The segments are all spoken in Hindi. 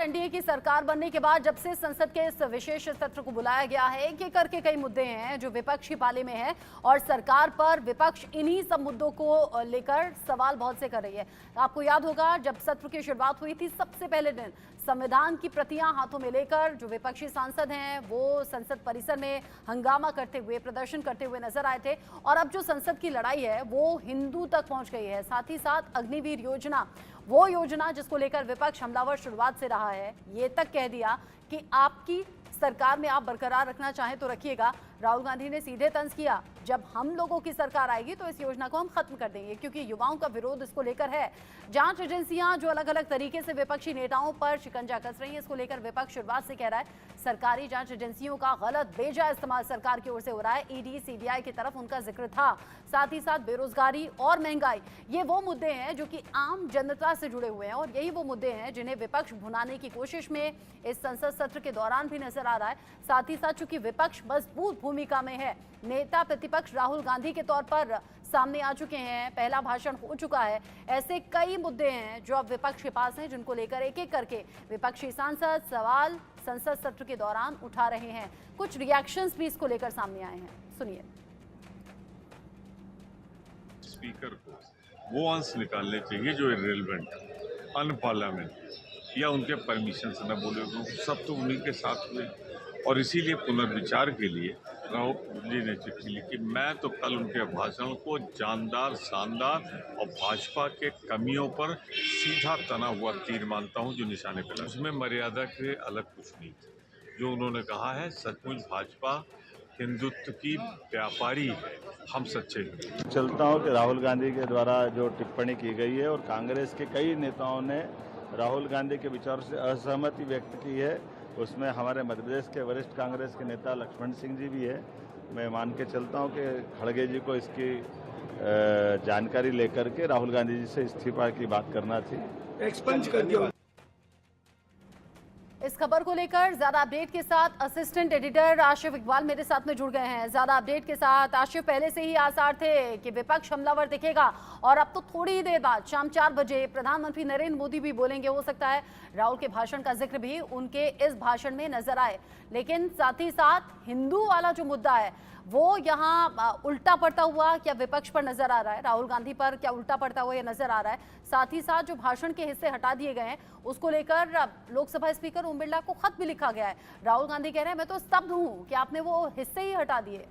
एनडीए की सरकार बनने के बाद जब से संसद के इस विशेष सत्र को बुलाया गया है, एक एक करके कई मुद्दे हैं जो विपक्ष की पाले में है और सरकार पर विपक्ष इन्हीं सब मुद्दों को लेकर सवाल बहुत से कर रही है। आपको याद होगा जब सत्र की शुरुआत हुई थी, सबसे पहले दिन संविधान की प्रतियां हाथों में लेकर जो विपक्षी सांसद हैं वो संसद परिसर में हंगामा करते हुए, प्रदर्शन करते हुए नजर आए थे। और अब जो संसद की लड़ाई है वो हिंदू तक पहुंच गई है। साथ ही साथ अग्निवीर योजना, वो योजना जिसको लेकर विपक्ष हमलावर शुरुआत से रहा है, ये तक कह दिया कि आपकी सरकार में आप बरकरार रखना चाहें तो रखिएगा। राहुल गांधी ने सीधे तंज किया, जब हम लोगों की सरकार आएगी तो इस योजना को हम खत्म कर देंगे, क्योंकि युवाओं का विरोध इसको लेकर है। जांच एजेंसियां जो अलग अलग तरीके से विपक्षी नेताओं पर शिकंजा कस रही है, इसको लेकर विपक्ष शुरुआत से कह रहा है सरकारी जांच एजेंसियों का गलत बेजा इस्तेमाल सरकार की ओर से हो रहा है। ईडी, सीबीआई की तरफ उनका जिक्र था। साथ ही साथ बेरोजगारी और महंगाई, ये वो मुद्दे हैं जो कि आम जनता से जुड़े हुए हैं और यही वो मुद्दे हैं जिन्हें विपक्ष भुनाने की कोशिश में इस संसद सत्र के दौरान भी नजर आ रहा है। साथ ही साथ चूंकि विपक्ष मजबूत भूमिका में है, नेता प्रतिपक्ष राहुल गांधी के तौर पर सामने आ चुके हैं, पहला भाषण हो चुका है, ऐसे कई मुद्दे हैं जो अब विपक्ष के पास हैं, जिनको लेकर एक एक करके विपक्षी सांसद सवाल संसद सत्र के दौरान उठा रहे हैं। कुछ रिएक्शंस भी इसको लेकर सामने आए हैं, सुनिए। स्पीकर को वो अंश निकालने चाहिए जो इर्रेलेवेंट, अनपार्लियामेंट या उनके परमिशन से न बोले, सब तो उन्हीं के साथ हुए। और इसीलिए पुनर्विचार के लिए राहुल जी ने चिट्ठी लिखी। मैं तो कल उनके भाषण को जानदार, शानदार और भाजपा के कमियों पर सीधा तना हुआ तीर मानता हूं जो निशाने पे लगा। उसमें मर्यादा के अलग कुछ नहीं थे। जो उन्होंने कहा है, सचमुच भाजपा हिंदुत्व की व्यापारी है, हम सच्चे हैं। चलता हूँ कि राहुल गांधी के द्वारा जो टिप्पणी की गई है और कांग्रेस के कई नेताओं ने राहुल गांधी के विचार से असहमति व्यक्त की है, उसमें हमारे मध्य प्रदेश के वरिष्ठ कांग्रेस के नेता लक्ष्मण सिंह जी भी है। मैं मान के चलता हूं कि खड़गे जी को इसकी जानकारी लेकर के राहुल गांधी जी से इस्तीफा की बात करना थी। एक्सपंज कर दिया। इस खबर को लेकर ज्यादा अपडेट के साथ असिस्टेंट एडिटर आशिफ इकबाल मेरे साथ में जुड़ गए हैं। ज्यादा अपडेट के साथ आशिफ, पहले से ही आसार थे कि विपक्ष हमलावर दिखेगा और अब तो थोड़ी ही देर बाद शाम 4 बजे प्रधानमंत्री नरेंद्र मोदी भी बोलेंगे। हो सकता है राहुल के भाषण का जिक्र भी उनके इस भाषण में नजर आए, लेकिन साथ ही साथ हिंदू वाला जो मुद्दा है वो यहाँ उल्टा पड़ता हुआ क्या विपक्ष पर नजर आ रहा है, राहुल गांधी पर क्या उल्टा पड़ता हुआ ये नजर आ रहा है। साथ ही साथ जो भाषण के हिस्से हटा दिए गए हैं उसको लेकर लोकसभा स्पीकर ओम बिरला को खत भी लिखा गया है। राहुल गांधी कह रहे हैं मैं तो स्तब्ध हूं कि आपने वो हिस्से ही हटा दिए।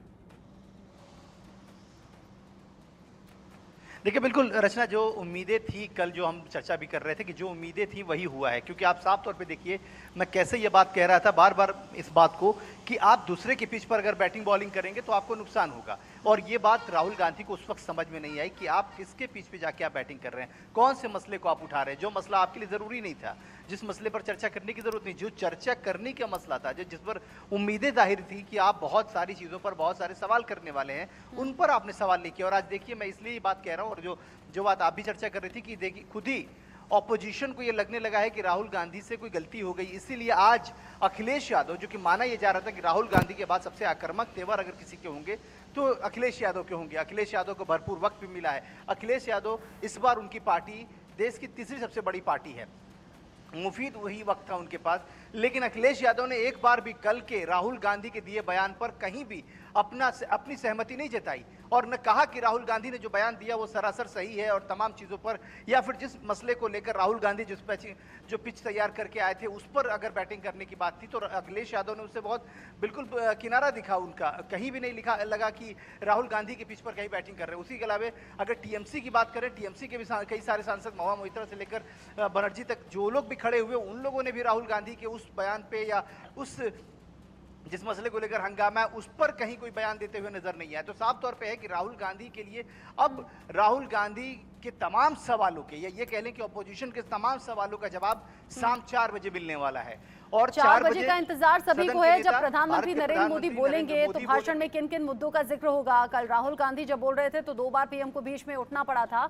देखिए बिल्कुल रचना, जो उम्मीदें थी कल जो हम चर्चा भी कर रहे थे कि जो उम्मीदें थी वही हुआ है, क्योंकि आप साफ तौर पे देखिए मैं कैसे ये बात कह रहा था बार बार इस बात को कि आप दूसरे के पिच पर अगर बैटिंग बॉलिंग करेंगे तो आपको नुकसान होगा। और ये बात राहुल गांधी को उस वक्त समझ में नहीं आई कि आप किसके पिच पे जाके आप बैटिंग कर रहे हैं, कौन से मसले को आप उठा रहे हैं, जो मसला आपके लिए जरूरी नहीं था, जिस मसले पर चर्चा करने की जरूरत नहीं, जो चर्चा करने का मसला था, जो जिस पर उम्मीदें जाहिर थी कि आप बहुत सारी चीजों पर बहुत सारे सवाल करने वाले हैं, उन पर आपने सवाल नहीं किया। और आज देखिए मैं इसलिए ये बात कह रहा हूँ, और जो बात आप भी चर्चा कर रही थी कि देखिए खुद ही ऑपोजिशन को ये लगने लगा है कि राहुल गांधी से कोई गलती हो गई, इसीलिए आज अखिलेश यादव, जो कि माना यह जा रहा था कि राहुल गांधी के बाद सबसे आक्रामक तेवर अगर किसी के होंगे तो अखिलेश यादव के होंगे। अखिलेश यादव को भरपूर वक्त भी मिला है। अखिलेश यादव इस बार उनकी पार्टी देश की तीसरी सबसे बड़ी पार्टी है, मुफीद वही वक्त था उनके पास, लेकिन अखिलेश यादव ने एक बार भी कल के राहुल गांधी के दिए बयान पर कहीं भी अपनी सहमति नहीं जताई और न कहा कि राहुल गांधी ने जो बयान दिया वो सरासर सही है और तमाम चीज़ों पर, या फिर जिस मसले को लेकर राहुल गांधी जो पिच तैयार करके आए थे उस पर अगर बैटिंग करने की बात थी तो अखिलेश यादव ने उससे बहुत बिल्कुल किनारा दिखा उनका, कहीं भी नहीं लगा कि राहुल गांधी के पिच पर कहीं बैटिंग कर रहे हैं। उसी के अलावा अगर टीएमसी की बात करें, टीएमसी के भी कई सारे सांसद महुआ मोइत्रा से लेकर बनर्जी तक जो लोग भी खड़े हुए उन लोगों ने भी राहुल गांधी के उस बयान पे या उस जिस मसले को लेकर हंगामा है उस पर कहीं कोई बयान देते हुए नजर नहीं आया। तो साफ तौर पे है कि राहुल गांधी के लिए अब राहुल गांधी के तमाम सवालों के, या ये कह लें कि ऑपोजिशन के तमाम सवालों का जवाब शाम 4 बजे मिलने वाला है। और 4 बजे का इंतजार सभी को है जब प्रधानमंत्री नरेंद्र मोदी बोलेंगे तो भाषण में किन किन मुद्दों का जिक्र होगा। कल राहुल गांधी जब बोल रहे थे तो 2 बार पीएम को बीच में उठना पड़ा था।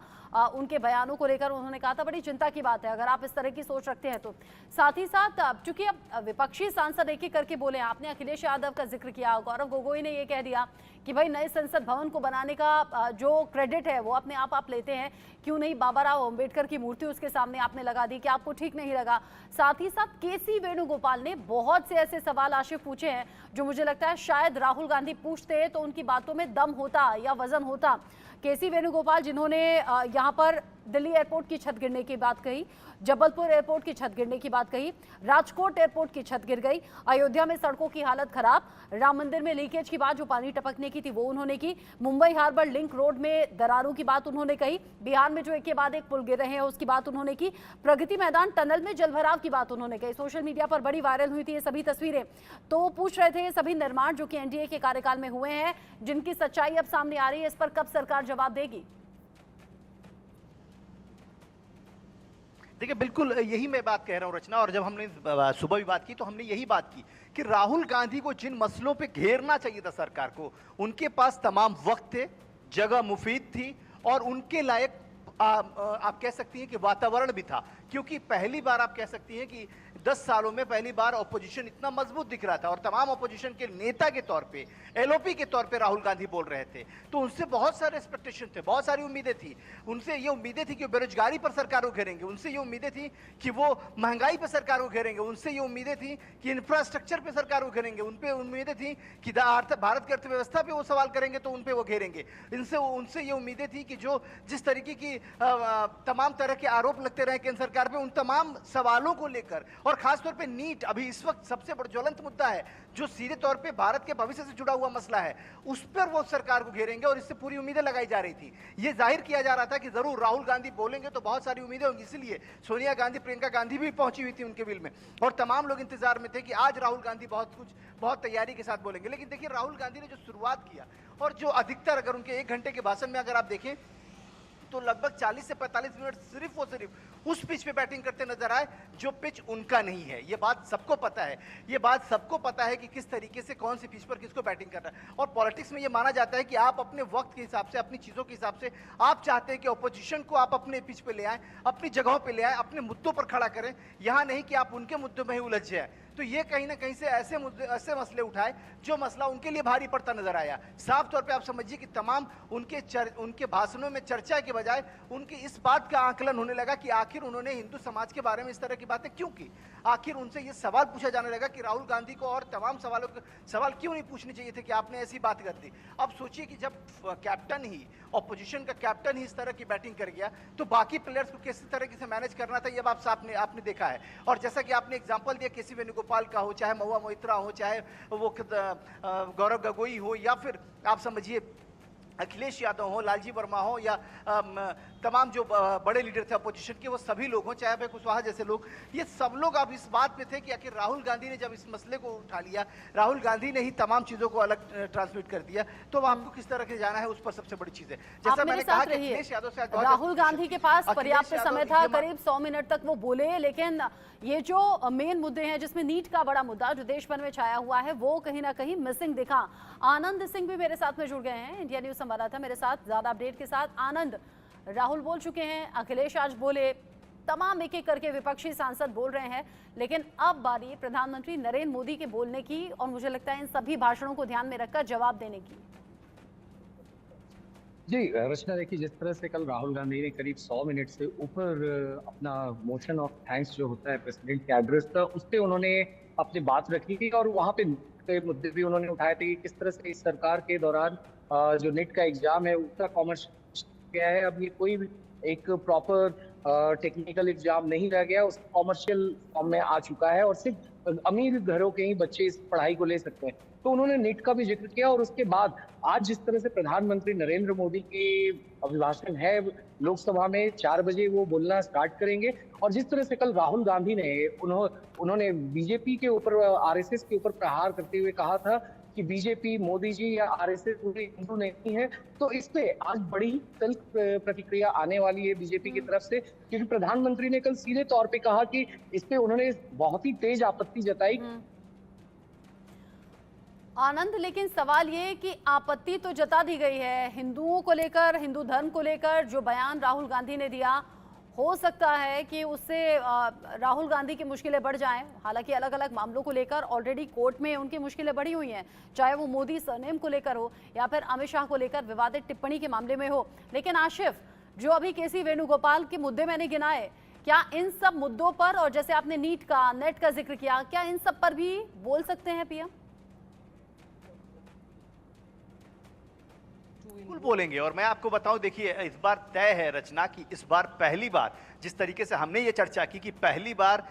उनके बयानों को लेकर उन्होंने कहा था बड़ी चिंता की बात है अगर आप इस तरह की सोच रखते हैं तो। साथ ही साथ चूंकि अब विपक्षी सांसद एक एक करके बोले, आपने अखिलेश यादव का जिक्र किया, गौरव गोगोई ने यह कह दिया कि भाई नए संसद भवन को बनाने का जो क्रेडिट है वो अपने आप लेते हैं, क्यों नहीं बाबा राव अम्बेडकर की मूर्ति उसके सामने आपने लगा दी, कि आपको ठीक नहीं लगा। साथ ही साथ केसी वेणुगोपाल ने बहुत से ऐसे सवाल आशिफ पूछे हैं जो मुझे लगता है शायद राहुल गांधी पूछते तो उनकी बातों में दम होता या वजन होता। केसी वेणुगोपाल जिन्होंने यहाँ पर दिल्ली एयरपोर्ट की छत गिरने की बात कही, जबलपुर एयरपोर्ट की छत गिरने की बात कही, राजकोट एयरपोर्ट की छत गिर गई, अयोध्या में सड़कों की हालत खराब, राम मंदिर में लीकेज की बात जो पानी टपकने की थी वो उन्होंने की, मुंबई हार्बर लिंक रोड में दरारों की बात उन्होंने कही, बिहार में जो एक के बाद एक पुल गिर रहे हैं उसकी बात उन्होंने की, प्रगति मैदान टनल में जलभराव की बात उन्होंने कही। सोशल मीडिया पर बड़ी वायरल हुई थी ये सभी तस्वीरें। तो पूछ रहे थे ये सभी निर्माण जो कि एनडीए के कार्यकाल में हुए हैं, जिनकी सच्चाई अब सामने आ रही है, इस पर कब सरकार जवाब देगी? देखिए बिल्कुल यही मैं बात कह रहा हूं रचना, और जब हमने सुबह भी बात की तो हमने यही बात की कि राहुल गांधी को जिन मसलों पे घेरना चाहिए था सरकार को, उनके पास तमाम वक्त थे, जगह मुफीद थी और उनके लायक आप कह सकती हैं कि वातावरण भी था। क्योंकि पहली बार आप कह सकती हैं कि 10 सालों में पहली बार ऑपोजिशन इतना मजबूत दिख रहा था और तमाम ऑपोजिशन के नेता के तौर पे, एलओपी के तौर पे राहुल गांधी बोल रहे थे। तो उनसे बहुत सारे एक्सपेक्टेशन थे, बहुत सारी उम्मीदें थी। उनसे ये उम्मीदें थी कि बेरोजगारी पर सरकार को घेरेंगे, उनसे ये उम्मीदें थी कि वो महंगाई पर सरकार को घेरेंगे, उनसे ये उम्मीदें थी कि इंफ्रास्ट्रक्चर पर सरकार को घेरेंगे, उन पर उम्मीदें थी कि भारत की अर्थव्यवस्था पर वो सवाल करेंगे तो उन पर वो घेरेंगे। उनसे ये उम्मीदें थी कि जो जिस तरीके की तमाम तरह के आरोप लगते रहे केंद्र सरकार पे, उन तमाम सवालों को लेकर, और खासतौर पे नीट अभी इस वक्त सबसे बड़ा ज्वलंत मुद्दा है जो सीधे तौर पे भारत के भविष्य से जुड़ा हुआ मसला है, उस पर वो सरकार को घेरेंगे और इससे पूरी उम्मीदें लगाई जा रही थी। ये जाहिर किया जा रहा था कि जरूर राहुल गांधी बोलेंगे तो बहुत सारी उम्मीदें होंगी, इसलिए सोनिया गांधी, प्रियंका गांधी भी पहुंची हुई थी उनके बिल में और तमाम लोग इंतजार में थे कि आज राहुल गांधी बहुत तैयारी के साथ बोलेंगे। लेकिन देखिए राहुल गांधी ने जो शुरुआत किया और जो अधिकतर अगर उनके 1 घंटे के भाषण में अगर आप देखें तो लगभग 40 से 45 मिनट सिर्फ और सिर्फ उस पिच पे बैटिंग करते नजर आए जो पिच उनका नहीं है। ये बात सबको पता है, ये बात सबको पता है कि किस तरीके से कौन सी पिच पर किसको बैटिंग करना है। और पॉलिटिक्स में ये माना जाता है कि आप अपने वक्त के हिसाब से, अपनी चीजों के हिसाब से आप चाहते हैं कि ऑपोजिशन को आप अपने पिच पे ले आए, अपनी जगहों पे ले आए, अपने मुद्दों पर खड़ा करें, यहां नहीं कि आप उनके मुद्दों में ही उलझ जाए। तो ये कहीं ना कहीं से ऐसे मसले उठाए जो मसला उनके लिए भारी पड़ता नजर आया। साफ तौर पे आप समझिए कि तमाम उनके भाषणों में चर्चा के बजाय उनकी इस बात का आकलन होने लगा कि आखिर उन्होंने हिंदू समाज के बारे में इस तरह की बातें क्यों की। आखिर उनसे ये सवाल पूछा जाने लगा कि राहुल गांधी को और तमाम सवाल क्यों नहीं पूछने चाहिए थे कि आपने ऐसी बात कर दी। अब सोचिए कि जब कैप्टन ही, ऑपोजिशन का कैप्टन ही इस तरह की बैटिंग कर गया तो बाकी प्लेयर्स को किस तरीके से मैनेज करना था, ये अब आपने देखा है। और जैसा कि आपने एग्जांपल दिया केसी वेणुगोपाल का हो, चाहे महुआ मोइत्रा हो, चाहे वो गौरव गगोई हो, या फिर आप समझिए अखिलेश यादव हो, लालजी वर्मा हो, या तमाम जो बड़े लीडर थे अपोजिशन के, वो सभी लोग हों, चाहे भाई कुशवाहा जैसे लोग, ये सब लोग अब इस बात पे थे कि आखिर राहुल गांधी ने जब इस मसले को उठा लिया, राहुल गांधी ने ही तमाम चीजों को अलग ट्रांसमिट कर दिया, तो आपको किस तरह से जाना है उस पर सबसे बड़ी चीज है। जैसा मैंने कहा कि अखिलेश यादव से राहुल गांधी के पास पर्याप्त समय था, करीब 100 मिनट तक वो बोले, लेकिन ये जो मेन मुद्दे हैं जिसमें नीट का बड़ा मुद्दा जो देश भर में छाया हुआ है वो कहीं ना कहीं मिसिंग दिखा। आनंद सिंह भी मेरे साथ में जुड़ गए हैं, इंडिया न्यूज संवाददाता मेरे साथ ज्यादा अपडेट के साथ। आनंद, राहुल बोल चुके हैं, अखिलेश आज बोले, तमाम एक एक करके विपक्षी सांसद बोल रहे हैं, लेकिन अब बारी प्रधानमंत्री नरेंद्र मोदी के बोलने की और मुझे लगता है इन सभी भाषणों को ध्यान में रखकर जवाब देने की। जी रचना, देखिए जिस तरह से कल राहुल गांधी ने करीब 100 मिनट से ऊपर अपना मोशन ऑफ थैंक्स जो होता है प्रेसिडेंट के एड्रेस का, उस पर उन्होंने अपनी बात रखी थी और वहाँ पे मुद्दे भी उन्होंने उठाए थे कि किस तरह से इस सरकार के दौरान जो नेट का एग्जाम है उसका कॉमर्स गया है। अब ये कोई भी एक प्रॉपर टेक्निकल एग्जाम नहीं रह गया, उस कॉमर्शियल फॉर्म में आ चुका है और सिर्फ अमीर घरों के ही बच्चे इस पढ़ाई को ले सकते हैं। तो उन्होंने नेट का भी जिक्र किया और उसके बाद आज जिस तरह से प्रधानमंत्री नरेंद्र मोदी के अभिभाषण है लोकसभा में 4 बजे वो बोलना स्टार्ट करेंगे, और जिस तरह से कल राहुल गांधी ने उन्होंने बीजेपी के ऊपर, आरएसएस के ऊपर प्रहार करते हुए कहा था कि बीजेपी, मोदी जी या आरएसएस पूरे हिंदू नहीं है, तो इस पे आज बड़ी तल्ख प्रतिक्रिया आने वाली है बीजेपी की तरफ से, क्योंकि प्रधानमंत्री ने कल सीधे तौर पे कहा कि इस पे उन्होंने बहुत ही तेज आपत्ति जताई। आनंद, लेकिन सवाल ये कि आपत्ति तो जता दी गई है हिंदुओं को लेकर, हिंदू धर्म को लेकर जो बयान राहुल गांधी ने दिया, हो सकता है कि उससे राहुल गांधी की मुश्किलें बढ़ जाएं। हालांकि अलग अलग मामलों को लेकर ऑलरेडी कोर्ट में उनकी मुश्किलें बढ़ी हुई हैं, चाहे वो मोदी सरनेम को लेकर हो या फिर अमित शाह को लेकर विवादित टिप्पणी के मामले में हो। लेकिन आशिफ, जो अभी केसी वेणुगोपाल के मुद्दे मैंने गिनाए, क्या इन सब मुद्दों पर, और जैसे आपने नीट का, नेट का जिक्र किया, क्या इन सब पर भी बोल सकते हैं पीएम? बिल्कुल बोलेंगे। और मैं आपको बताऊं, देखिए इस बार तय है रचना की, इस बार पहली बार जिस तरीके से हमने ये चर्चा की कि पहली बार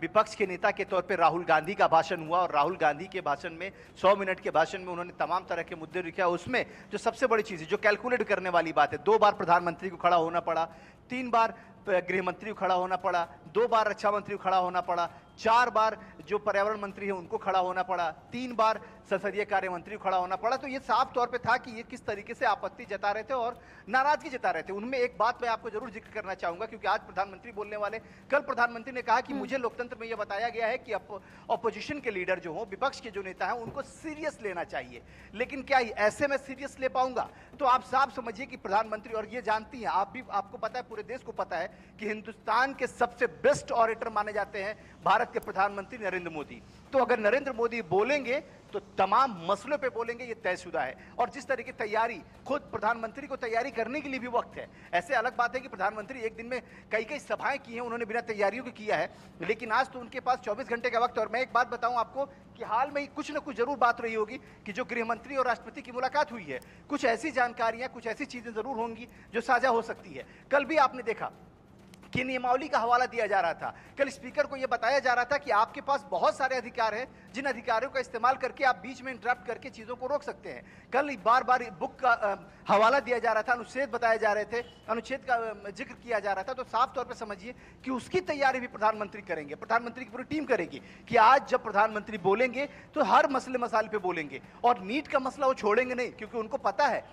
विपक्ष के नेता के तौर पे राहुल गांधी का भाषण हुआ, और राहुल गांधी के भाषण में 100 मिनट के भाषण में उन्होंने तमाम तरह के मुद्दे रखे। उसमें जो सबसे बड़ी चीज है, जो कैलकुलेट करने वाली बात है, 2 बार प्रधानमंत्री को खड़ा होना पड़ा, 3 बार गृह मंत्री को खड़ा होना पड़ा, 2 बार रक्षा मंत्री को खड़ा होना पड़ा, 4 बार जो पर्यावरण मंत्री है उनको खड़ा होना पड़ा, 3 बार संसदीय कार्य मंत्री को खड़ा होना पड़ा। तो ये साफ तौर पे था कि ये किस तरीके से आपत्ति जता रहे थे और नाराजगी जता रहे थे। उनमें एक बात मैं आपको जरूर जिक्र करना चाहूंगा, क्योंकि आज प्रधानमंत्री बोलने वाले, कल प्रधानमंत्री ने कहा कि मुझे लोकतंत्र में यह बताया गया है कि ऑपोजिशन के लीडर जो हो, विपक्ष के जो नेता हैं, उनको सीरियस लेना चाहिए। लेकिन क्या ऐसे में सीरियस ले पाऊंगा? तो आप साफ समझिए कि प्रधानमंत्री, और ये जानती हैं आप भी, आपको पता है, पूरे देश को पता है कि हिंदुस्तान के सबसे बेस्ट ऑरेटर माने जाते हैं भारत के प्रधानमंत्री नरेंद्र मोदी। तो अगर नरेंद्र मोदी बोलेंगे तो तमाम मसलों पे बोलेंगे, ये तयशुदा है। और जिस तरह की तैयारी, खुद प्रधानमंत्री को तैयारी करने के लिए भी वक्त है। ऐसे अलग बात है कि प्रधानमंत्री एक दिन में कई सभाएं की हैं, उन्होंने बिना तैयारियों के किया है, लेकिन आज तो उनके पास 24 घंटे का वक्त है। और मैं एक बात बताऊं आपको कि हाल में ही कुछ ना कुछ जरूर बात रही होगी कि जो गृह मंत्री और राष्ट्रपति की मुलाकात हुई है, कुछ ऐसी जानकारियां, कुछ ऐसी चीजें जरूर होंगी जो साझा हो सकती है। कल भी आपने देखा कि नियमावली का हवाला दिया जा रहा था, कल स्पीकर को यह बताया जा रहा था कि आपके पास बहुत सारे अधिकार हैं, जिन अधिकारों का इस्तेमाल करके आप बीच में इंटरप्ट करके चीजों को रोक सकते हैं। कल बार बार बुक का हवाला दिया जा रहा था, अनुच्छेद बताए जा रहे थे, अनुच्छेद का जिक्र किया जा रहा था। तो साफ तौर पर समझिए कि उसकी तैयारी भी प्रधानमंत्री करेंगे, प्रधानमंत्री की पूरी टीम करेगी कि आज जब प्रधानमंत्री बोलेंगे तो हर मसले मसाले पे बोलेंगे। और नीट का मसला वो छोड़ेंगे नहीं, क्योंकि उनको पता है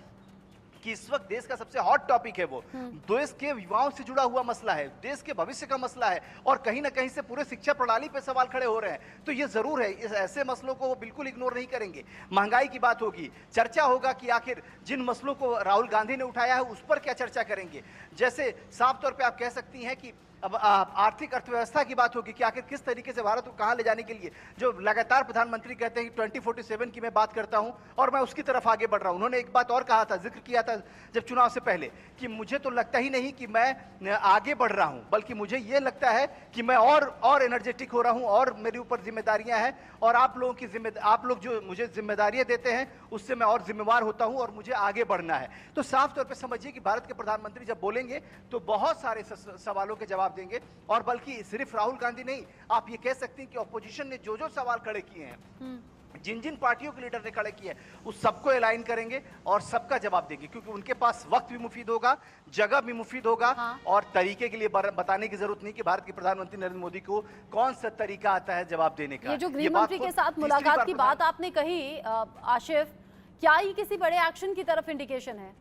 कि इस वक्त देश का सबसे हॉट टॉपिक है, वो देश के युवाओं से जुड़ा हुआ मसला है, देश के भविष्य का मसला है, और कहीं ना कहीं से पूरे शिक्षा प्रणाली पे सवाल खड़े हो रहे हैं। तो ये जरूर है, इस ऐसे मसलों को वो बिल्कुल इग्नोर नहीं करेंगे। महंगाई की बात होगी, चर्चा होगा कि आखिर जिन मसलों को राहुल गांधी ने उठाया है उस पर क्या चर्चा करेंगे। जैसे साफ तौर पर आप कह सकती हैं कि अब आर्थिक अर्थव्यवस्था की बात होगी कि आखिर किस तरीके से भारत को कहां ले जाने के लिए, जो लगातार प्रधानमंत्री कहते हैं कि 2047 की मैं बात करता हूं और मैं उसकी तरफ आगे बढ़ रहा हूं। उन्होंने एक बात और कहा था, जिक्र किया था जब चुनाव से पहले, कि मुझे तो लगता ही नहीं कि मैं आगे बढ़ रहा हूं, बल्कि मुझे यह लगता है कि मैं और एनर्जेटिक हो रहा हूं, और मेरे ऊपर जिम्मेदारियां हैं, और आप लोग जो मुझे जिम्मेदारियां देते हैं उससे मैं और जिम्मेवार होता हूं, और मुझे आगे बढ़ना है। तो साफ तौर पर समझिए कि भारत के प्रधानमंत्री जब बोलेंगे तो बहुत सारे सवालों के जवाब देंगे। और बल्कि सिर्फ राहुल गांधी नहीं, आप ये कह सकते हैं कि ऑपोजिशन ने जो सवाल खड़े किए हैं, जिन पार्टियों के लीडर ने खड़े किए हैं, उस सबको अलाइन करेंगे और सबका जवाब देंगे, क्योंकि उनके पास वक्त भी मुफीद होगा, जगह भी मुफीद होगा। और तरीके के लिए बताने की जरूरत नहीं कि भारत के प्रधानमंत्री नरेंद्र मोदी को कौन सा तरीका आता है जवाब देने का। ये जो गृह मंत्री के साथ मुलाकात की बात आपने कही आशिफ, क्या ये किसी बड़े एक्शन की तरफ इंडिकेशन है?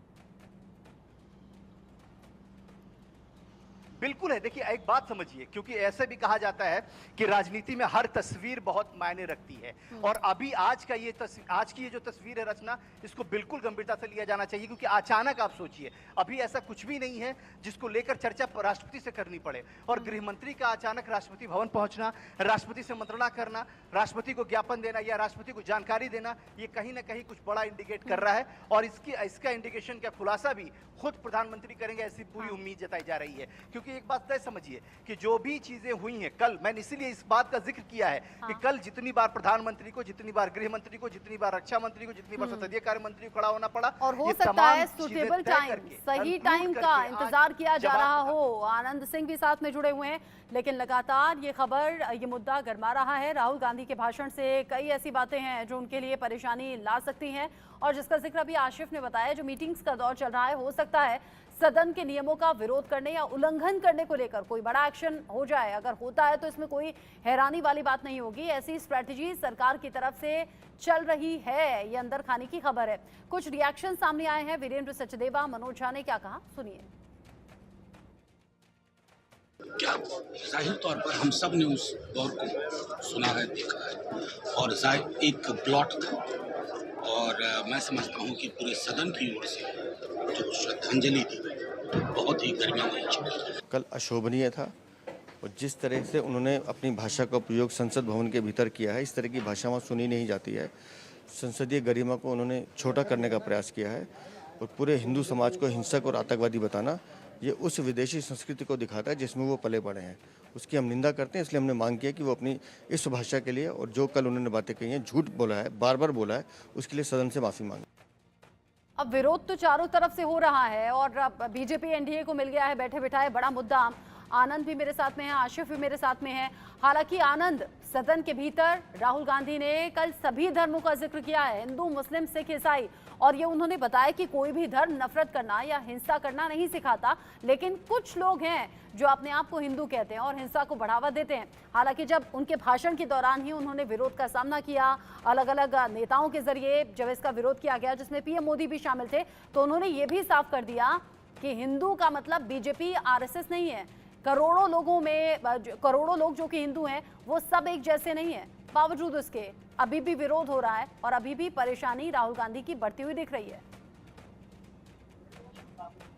बिल्कुल है। देखिए एक बात समझिए, क्योंकि ऐसे भी कहा जाता है कि राजनीति में हर तस्वीर बहुत मायने रखती है, और अभी आज की ये जो तस्वीर है रचना, इसको बिल्कुल गंभीरता से लिया जाना चाहिए, क्योंकि अचानक आप सोचिए, अभी ऐसा कुछ भी नहीं है जिसको लेकर चर्चा राष्ट्रपति से करनी पड़े, और गृह मंत्री का अचानक राष्ट्रपति भवन पहुंचना, राष्ट्रपति से मंत्रणा करना, राष्ट्रपति को ज्ञापन देना या राष्ट्रपति को जानकारी देना, ये कहीं ना कहीं कुछ बड़ा इंडिकेट कर रहा है। और इसका इंडिकेशन का खुलासा भी खुद प्रधानमंत्री करेंगे, ऐसी पूरी उम्मीद जताई जा रही है। क्योंकि एक बात तय समझिए कि जो भी चीजें हुई हैं कल, मैंने इसीलिए इस बात का जिक्र किया है कि कल जितनी बार प्रधानमंत्री को, जितनी बार गृह मंत्री को, जितनी बार रक्षा मंत्री को, जितनी बार संसदीय कार्य मंत्री को खड़ा होना पड़ा, और हो सकता है सुटेबल टाइम, सही टाइम का इंतजार किया जा रहा हो। आनंद सिंह भी साथ में जुड़े हुए हैं, लेकिन लगातार ये खबर, ये मुद्दा गरमा रहा है। राहुल गांधी के भाषण से कई ऐसी बातें हैं जो उनके लिए परेशानी ला सकती हैं, और जिसका जिक्र अभी आशिफ ने बताया, जो मीटिंग्स का दौर चल रहा है, हो सकता है सदन के नियमों का विरोध करने या उल्लंघन करने को लेकर कोई बड़ा एक्शन हो जाए। अगर होता है तो इसमें कोई हैरानी वाली बात नहीं होगी। ऐसी स्ट्रैटेजी सरकार की तरफ से चल रही है, ये अंदर खाने की खबर है। कुछ रिएक्शन सामने आए हैं। वीरेंद्र सचदेवा, मनोज झा ने क्या कहा, सुनिए। क्या जाहिर तौर पर हम सब ने उस दौर को सुना है, देखा है, और जाहिर एक प्लॉट था, और मैं समझता हूं कि पूरे सदन की ओर से जो श्रद्धांजलि थी बहुत ही गर्मान्वित थी। कल अशोभनीय था, और जिस तरह से उन्होंने अपनी भाषा का प्रयोग संसद भवन के भीतर किया है, इस तरह की भाषा वहाँ सुनी नहीं जाती है। संसदीय गरिमा को उन्होंने छोटा करने का प्रयास किया है, और पूरे हिंदू समाज को हिंसक और आतंकवादी बताना, ये उस विदेशी संस्कृति को दिखाता है जिसमें वो पले बड़े हैं। उसकी हम निंदा करते हैं, इसलिए हमने मांग किया कि वो अपनी इस भाषा के लिए और जो कल उन्होंने बातें कही हैं, झूठ बोला है, बार बार बोला है, उसके लिए सदन से माफ़ी मांगे। अब विरोध तो चारों तरफ से हो रहा है और अब बीजेपी एनडीए को मिल गया है बैठे बिठाए बड़ा मुद्दा। आनंद भी मेरे साथ में है, आशिफ भी मेरे साथ में है। हालांकि आनंद, सदन के भीतर राहुल गांधी ने कल सभी धर्मों का जिक्र किया है, हिंदू, मुस्लिम, सिख, ईसाई, और ये उन्होंने बताया कि कोई भी धर्म नफरत करना या हिंसा करना नहीं सिखाता, लेकिन कुछ लोग हैं जो अपने आप को हिंदू कहते हैं और हिंसा को बढ़ावा देते हैं। हालांकि जब उनके भाषण के दौरान ही उन्होंने विरोध का सामना किया, अलग अलग नेताओं के जरिए जब इसका विरोध किया गया, जिसमें पीएम मोदी भी शामिल थे, तो उन्होंने ये भी साफ कर दिया कि हिंदू का मतलब बीजेपी, आरएसएस नहीं है। करोड़ों लोग जो कि हिंदू हैं वो सब एक जैसे नहीं है। बावजूद उसके अभी भी विरोध हो रहा है और अभी भी परेशानी राहुल गांधी की बढ़ती हुई दिख रही है।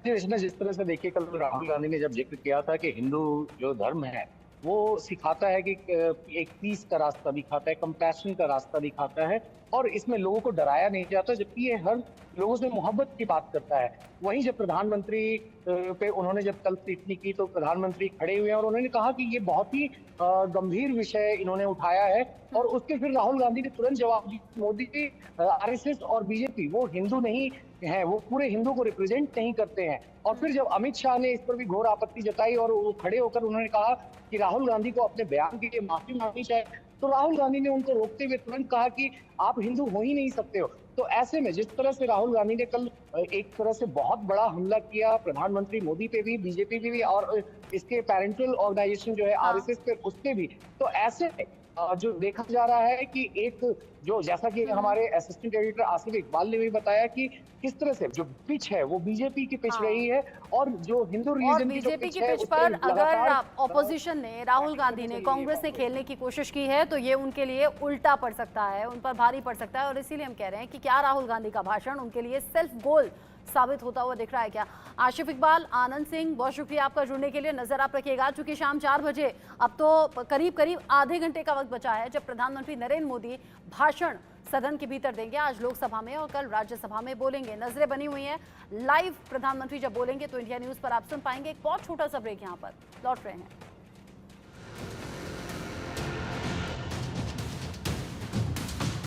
इसमें जिस तरह से देखिए, कल राहुल गांधी ने जब जिक्र किया था कि हिंदू जो धर्म है वो सिखाता है कि एक पीस का रास्ता दिखाता है, कंपैशन का रास्ता दिखाता है, और इसमें लोगों को डराया नहीं जाता, जबकि ये हर लोगों से मोहब्बत की बात करता है। वहीं जब प्रधानमंत्री पे उन्होंने जब कल टिप्पणी की तो प्रधानमंत्री खड़े हुए और उन्होंने कहा कि ये बहुत ही गंभीर विषय इन्होंने उठाया है, और उसके फिर राहुल गांधी ने तुरंत जवाब दिया, मोदी जी, आरएसएस और बीजेपी वो हिंदू नहीं है, वो पूरे हिंदू को रिप्रेजेंट नहीं करते हैं। और फिर जब अमित शाह ने इस पर भी घोर आपत्ति जताई और वो खड़े होकर उन्होंने कहा कि राहुल गांधी को अपने बयान के लिए माफी मांगनी चाहिए, तो राहुल गांधी ने उनको रोकते हुए तुरंत कहा कि आप हिंदू हो ही नहीं सकते हो। तो ऐसे में जिस तरह से राहुल गांधी ने कल एक तरह से बहुत बड़ा हमला किया प्रधानमंत्री मोदी पे भी, बीजेपी पे भी, और इसके पेरेंटल ऑर्गेनाइजेशन जो है आरएसएस पे, उस पे भी, तो ऐसे में जो देखा जा रहा है कि एक जो, जैसा कि हमारे असिस्टेंट एडिटर आसिफ इकबाल ने भी बताया कि किस तरह से जो पिच है वो बीजेपी की पिच रही है, और जो हिंदू रिलीजन की बीजेपी की पिच पर अगर ऑपोजिशन ने, राहुल गांधी ने, कांग्रेस ने खेलने की कोशिश की है तो ये उनके लिए उल्टा पड़ सकता है, उन पर भारी पड़ सकता है। और इसीलिए हम कह रहे हैं कि क्या राहुल गांधी का भाषण उनके लिए सेल्फ गोल साबित होता हुआ दिख रहा है क्या? आशिफ इकबाल, आनंद सिंह, बहुत शुक्रिया आपका जुड़ने के लिए। नजर आप रखिएगा, चूंकि शाम 4 बजे, अब तो करीब आधे घंटे का वक्त बचा है जब प्रधानमंत्री नरेंद्र मोदी भाषण सदन के भीतर देंगे। आज लोकसभा में और कल राज्यसभा में बोलेंगे। नजरें बनी हुई हैं, लाइव प्रधानमंत्री जब बोलेंगे तो इंडिया न्यूज पर आप सुन पाएंगे। एक बहुत छोटा सा ब्रेक यहाँ पर, लौट रहे हैं।